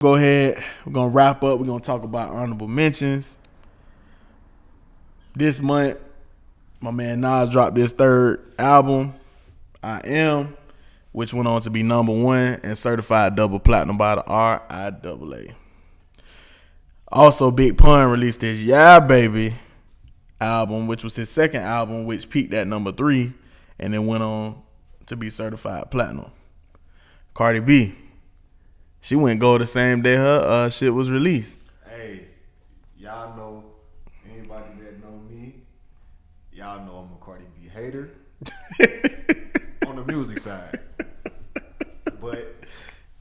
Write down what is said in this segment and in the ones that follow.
Go ahead. We're gonna wrap up. We're gonna talk about honorable mentions. This month, my man Nas dropped his third album, I Am, which went on to be number one and certified double platinum by the RIAA. Also, Big Pun released his Yeah Baby album, which was his second album, which peaked at number three and then went on to be certified platinum. Cardi B, she went gold the same day her shit was released. Hey, y'all know, anybody that know me, y'all know I'm a Cardi B hater on the music side. But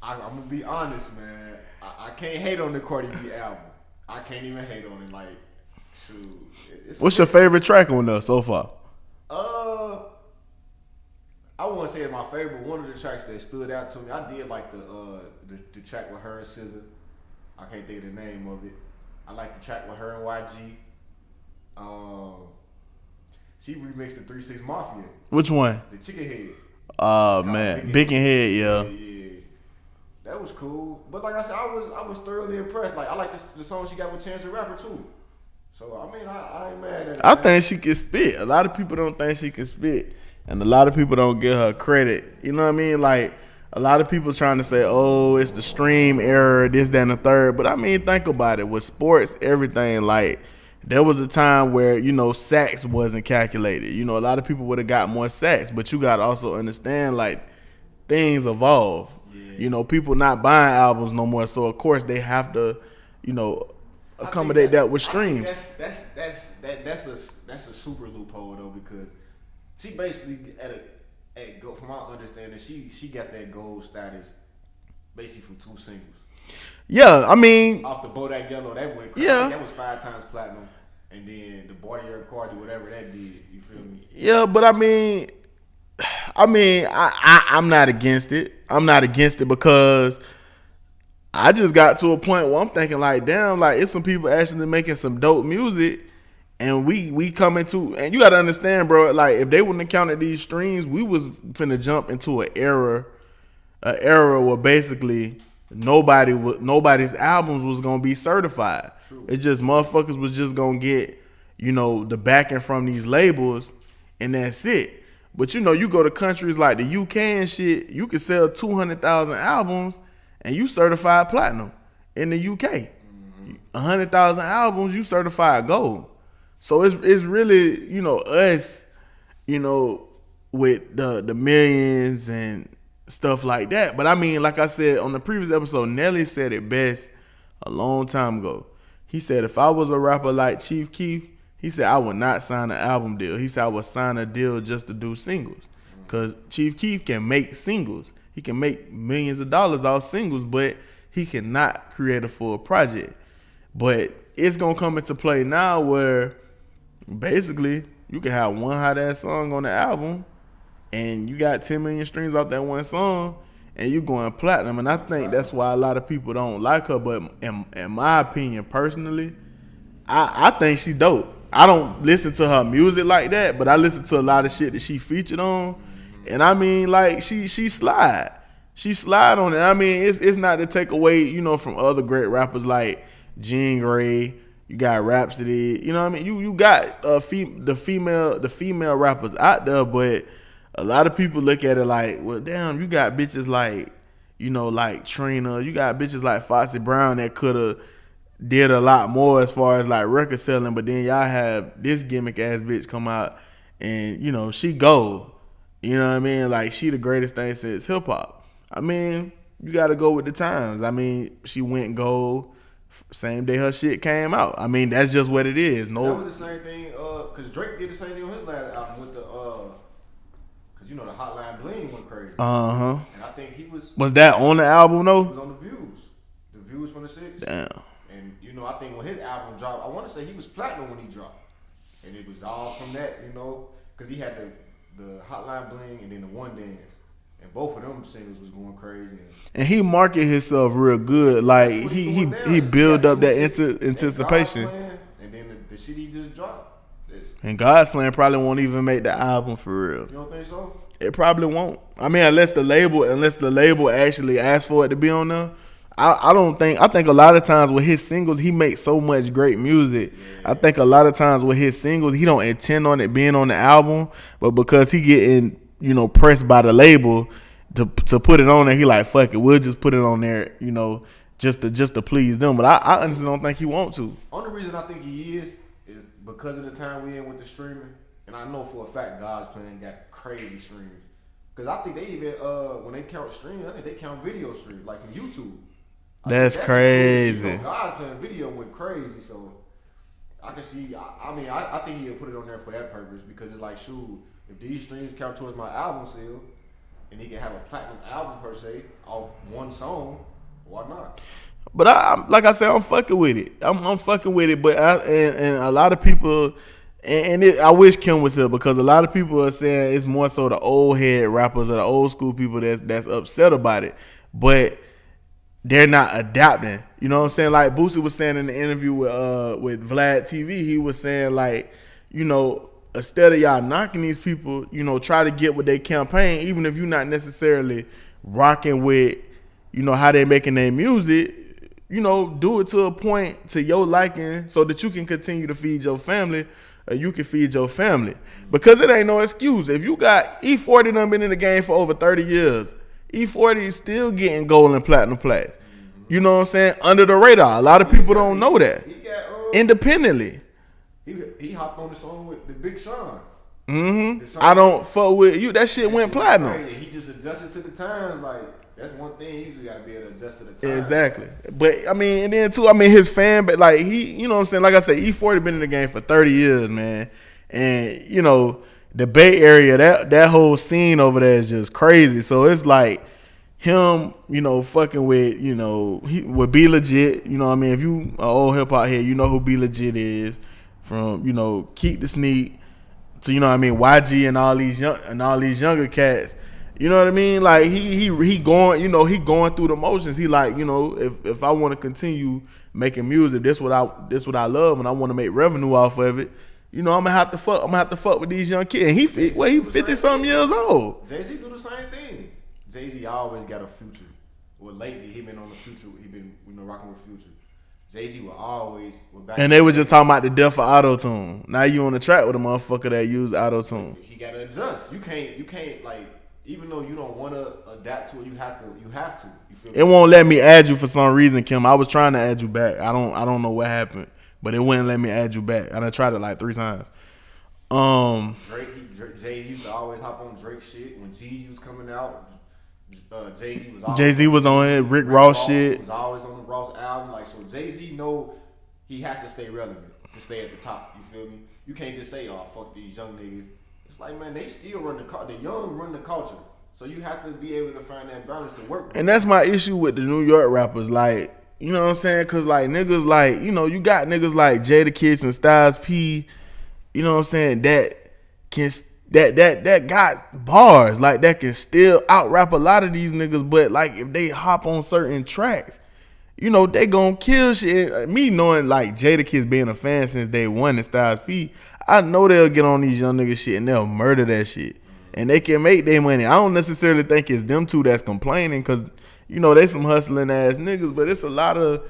I'm gonna be honest, man. I can't hate on the Cardi B album. I can't even hate on it. Like, shoot. What's your favorite track on there so far? I wouldn't say it's my favorite. One of the tracks that stood out to me, I did like the track with her and SZA. I can't think of the name of it. I like the track with her and YG. She remixed the 3 6 Mafia. Which one? The Chicken Head. Oh man, Big and Head, yeah. Yeah. That was cool. But like I said, I was thoroughly impressed. Like I like the song she got with Chance the Rapper too. So I mean, I ain't mad at it. I think she can spit. A lot of people don't think she can spit, and a lot of people don't give her credit. You know what I mean? Like a lot of people trying to say, "Oh, it's the stream error, this, that, and the third." But I mean, think about it. With sports, everything like. There was a time where, sacks wasn't calculated. A lot of people would have got more sacks, but you got to also understand, like, things evolve. Yeah. People not buying albums no more, so, of course, they have to, accommodate that with streams. That's a super loophole, though, because she basically, from my understanding, she got that gold status basically from 2 singles. Yeah, I mean, off the Bodak Yellow, that went crazy. Yeah. That was 5 times platinum. And then the Bartier Cardi, whatever that did, you feel me? Yeah, but I'm not against it. I'm not against it because I just got to a point where I'm thinking like, damn, like it's some people actually making some dope music, and we come into, and you got to understand, bro. Like if they wouldn't have counted these streams, we was finna jump into an era where basically nobody's albums was gonna be certified. True. It's just motherfuckers was just gonna get, the backing from these labels, and that's it. But you go to countries like the UK and shit, you can sell 200,000 albums and you certified platinum in the UK. 100,000 albums, you certified gold. So it's really, us, with the millions and stuff like that. But I mean, like I said on the previous episode, Nelly said it best a long time ago. He said, if I was a rapper like Chief Keef, he said, I would not sign an album deal. He said, I would sign a deal just to do singles. Because Chief Keef can make singles. He can make millions of dollars off singles, but he cannot create a full project. But it's going to come into play now where basically you can have one hot-ass song on the album and you got 10 million streams off that one song, and you going platinum. And I think that's why a lot of people don't like her. But in my opinion, personally, I think she dope. I don't listen to her music like that, but I listen to a lot of shit that she featured on. And I mean, like, she slide. She slide on it. I mean, it's not to take away, from other great rappers like Jean Grey. You got Rhapsody. You know what I mean? You got the female rappers out there, but a lot of people look at it like, well, damn, you got bitches like, like Trina. You got bitches like Foxy Brown that could have did a lot more as far as like record selling, but then y'all have this gimmick ass bitch come out and, she gold. You know what I mean? Like, she the greatest thing since hip hop. I mean, you got to go with the times. I mean, she went gold same day her shit came out. I mean, that's just what it is. No, that was the same thing, because Drake did the same thing on his last album with the the Hotline Bling went crazy. Uh-huh. And I think he was that on the album though? He was on the views from the 6. Damn. And I think when his album dropped, I want to say he was platinum when he dropped, and it was all from that, because he had the Hotline Bling and then the One Dance, and both of them singles was going crazy. And he marketed himself real good, like he built up that anticipation. And then the shit he just dropped. And God's Plan probably won't even make the album for real. You don't think so? It probably won't. I mean, unless the label actually asks for it to be on there, I don't think, I think a lot of times with his singles, he makes so much great music. I think a lot of times with his singles, he don't intend on it being on the album, but because he getting, you know, pressed by the label to put it on there, he like, fuck it, we'll just put it on there, you know, just to please them. But I honestly don't think he want to. Only reason I think he is because of the time we in with the streaming, and I know for a fact God's Plan got crazy streams. Because I think they even when they count streams, I think they count video streams like from YouTube. That's crazy. You know, God's Plan video went crazy, so I can see. I think he'll put it on there for that purpose because it's like, shoot, if these streams count towards my album sale, and he can have a platinum album per se off one song, why not? But I like I said, I'm fucking with it. I'm fucking with it. But and a lot of people, I wish Kim was here because a lot of people are saying it's more so the old head rappers or the old school people that's upset about it. But they're not adapting. You know what I'm saying? Like Boosie was saying in the interview with Vlad TV, he was saying like, you know, instead of y'all knocking these people, you know, try to get with their campaign, even if you're not necessarily rocking with, you know, how they making their music. You know, do it to a point to your liking so that you can continue to feed your family or you can feed your family. Because it ain't no excuse. If you got E40 done been in the game for over 30 years, E40 is still getting gold and platinum plaques. You know what I'm saying? Under the radar. A lot of people don't know that. He got, independently. He hopped on the song with the Big Sean. Mm-hmm. I don't fuck with you. That shit went platinum. He just adjusted to the times. Like, that's one thing. You usually got to be able to adjust to the times. Exactly. But, I mean, and then, too, I mean, his fan, but, like, he, you know what I'm saying? Like I said, E40 been in the game for 30 years, man. And, you know, the Bay Area, that whole scene over there is just crazy. So, it's like him, you know, fucking with, you know, he would Be Legit. You know what I mean? If you an old hip-hop head, you know who Be Legit is. From, you know, Keep the Sneak to, you know what I mean, YG and all these younger cats. You know what I mean? Like he going, you know, he going through the motions. He like, you know, if I want to continue making music, this what I love, and I want to make revenue off of it. You know, I'm gonna have to fuck with these young kids. And he 50-something years old. Jay-Z do the same thing. Jay-Z always got a Future. Well, lately he been on the Future. He been, you know, rocking with Future. Jay-Z will always. And they were just talking about the death of auto-tune. Now you on the track with a motherfucker that use auto-tune. He gotta adjust. You can't like. Even though you don't want to adapt to it, you have to. You feel me? It won't let me add you for some reason, Kim. I was trying to add you back. I don't know what happened, but it wouldn't let me add you back. I done tried it like 3 times. Jay used to always hop on Drake shit when Jeezy was coming out. Jay-Z was on it. Rick Ross shit. Was always on the Ross album. Like, so Jay-Z know he has to stay relevant to stay at the top. You feel me? You can't just say, "Oh, fuck these young niggas." It's like, man, they still run the culture. The young run the culture. So you have to be able to find that balance to work with. And that's my issue with the New York rappers. Like, you know what I'm saying? Because, like, niggas like, you know, you got niggas like Jadakiss and Styles P, you know what I'm saying, that got bars. Like, that can still out-rap a lot of these niggas. But, like, if they hop on certain tracks, you know, they gonna kill shit. Me knowing, like, Jadakiss being a fan since day one and Styles P, I know they'll get on these young niggas shit and they'll murder that shit. And they can make their money. I don't necessarily think it's them two that's complaining because, you know, they some hustling ass niggas, but it's a lot of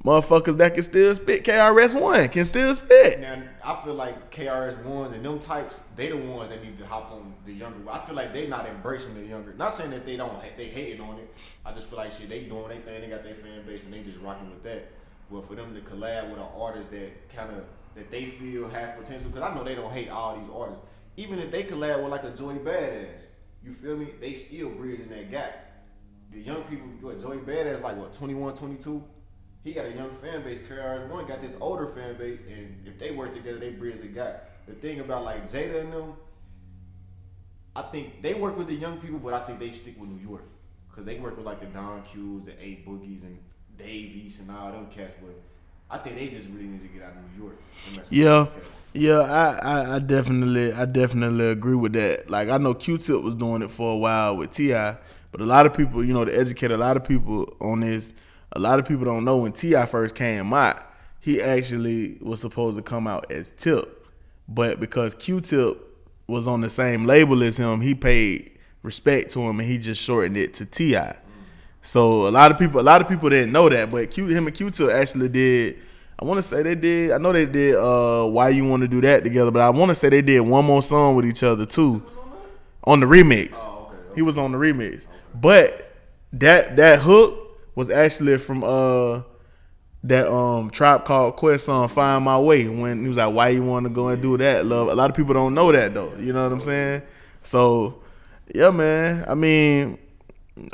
motherfuckers that can still spit. KRS-One can still spit. Now, I feel like KRS-Ones and them types, they the ones that need to hop on the younger. I feel like they not embracing the younger. Not saying that they hating on it. I just feel like shit, they doing their thing, they got their fan base and they just rocking with that. But for them to collab with an artist that they feel has potential, because I know they don't hate all these artists. Even if they collab with like a Joey Badass, you feel me? They still bridging that gap. The young people, Joey Badass, like what, 21, 22? He got a young fan base. KRS-One got this older fan base, and if they work together, they bridge the gap. The thing about like Jada and them, I think they work with the young people, but I think they stick with New York because they work with like the Don Q's, the A Boogies, and Dave East, and all them cats. But I think they just really need to get out of New York. Yeah, I definitely agree with that. Like, I know Q-Tip was doing it for a while with T.I., but a lot of people, you know, to educate a lot of people on this, a lot of people don't know when T.I. first came out, he actually was supposed to come out as Tip. But because Q-Tip was on the same label as him, he paid respect to him and he just shortened it to T.I. So a lot of people didn't know that, but him and Q-Tip actually did. I want to say they did. I know they did. Why You Want to Do That together, but I want to say they did one more song with each other too, on the remix. Oh, okay. He was on the remix, but that hook was actually from that Tribe Called Quest song "Find My Way." When he was like, "Why you want to go and do that, love?" A lot of people don't know that though. You know what I'm saying? So yeah, man. I mean,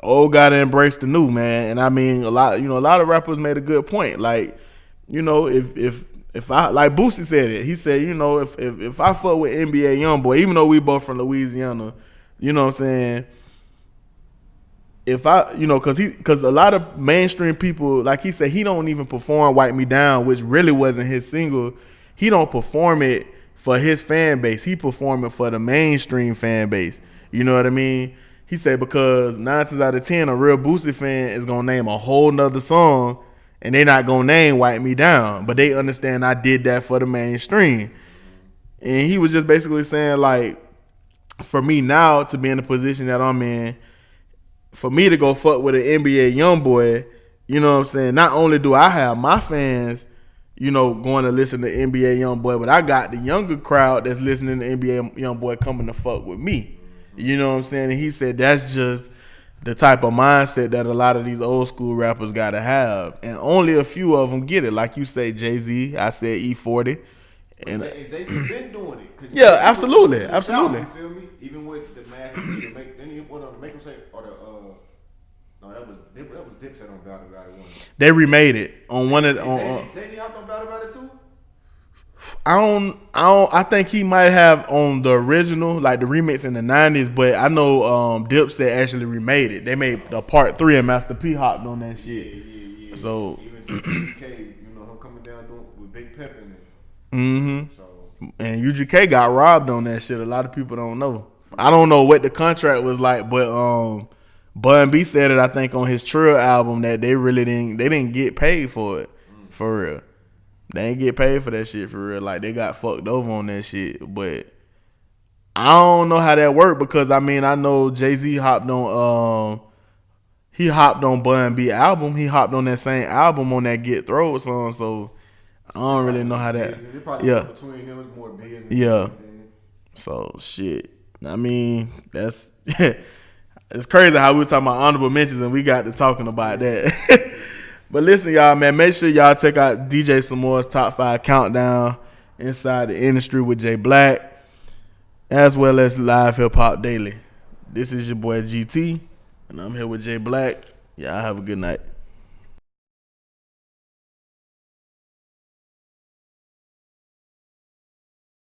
old gotta embrace the new, man. And I mean, a lot of rappers made a good point. Like, if I, like Boosie said it, he said, if I fuck with NBA YoungBoy, even though we both from Louisiana, you know what I'm saying? If I, cause a lot of mainstream people, like he said, he don't even perform "Wipe Me Down," which really wasn't his single. He don't perform it for his fan base. He perform it for the mainstream fan base. You know what I mean? He said because 9 times out of 10, a real Boosie fan is gonna name a whole nother song, and they not gonna name "Wipe Me Down," but they understand I did that for the mainstream. And he was just basically saying, like, for me now to be in the position that I'm in, for me to go fuck with an NBA YoungBoy, you know what I'm saying? Not only do I have my fans, going to listen to NBA YoungBoy, but I got the younger crowd that's listening to NBA YoungBoy coming to fuck with me. You know what I'm saying? And he said that's just the type of mindset that a lot of these old school rappers got to have. And only a few of them get it. Like you say, Jay-Z, I said E40. And Jay-Z been doing it. Yeah, absolutely. South, you feel me? Even with the Master P, make him say, or the no, that was Dipset on Bout About It. They remade it on one of the. Jay-Z hopped on Bout About It too. I think he might have on the original, like the remix in the 90s, but I know Dipset actually remade it. They made the part 3 and Master P hopped on that shit. Yeah. So even UGK, him coming down with Big Pep in it. Mm-hmm. So and UGK got robbed on that shit. A lot of people don't know. I don't know what the contract was like, but Bun B said it, I think, on his Trill album that they didn't get paid for it. For real. They ain't get paid for that shit for real. Like, they got fucked over on that shit. But I don't know how that worked because, I mean, I know Jay-Z hopped on Bun B album. He hopped on that same album on that Get Throw song. So I don't really know how that. Yeah. Between them was more business. Yeah. So shit. I mean, that's it's crazy how we were talking about honorable mentions and we got to talking about that. But listen, y'all, man, make sure y'all check out DJ Samoa's Top 5 Countdown Inside the Industry with Jay Black, as well as Live Hip Hop Daily. This is your boy GT, and I'm here with Jay Black. Y'all have a good night.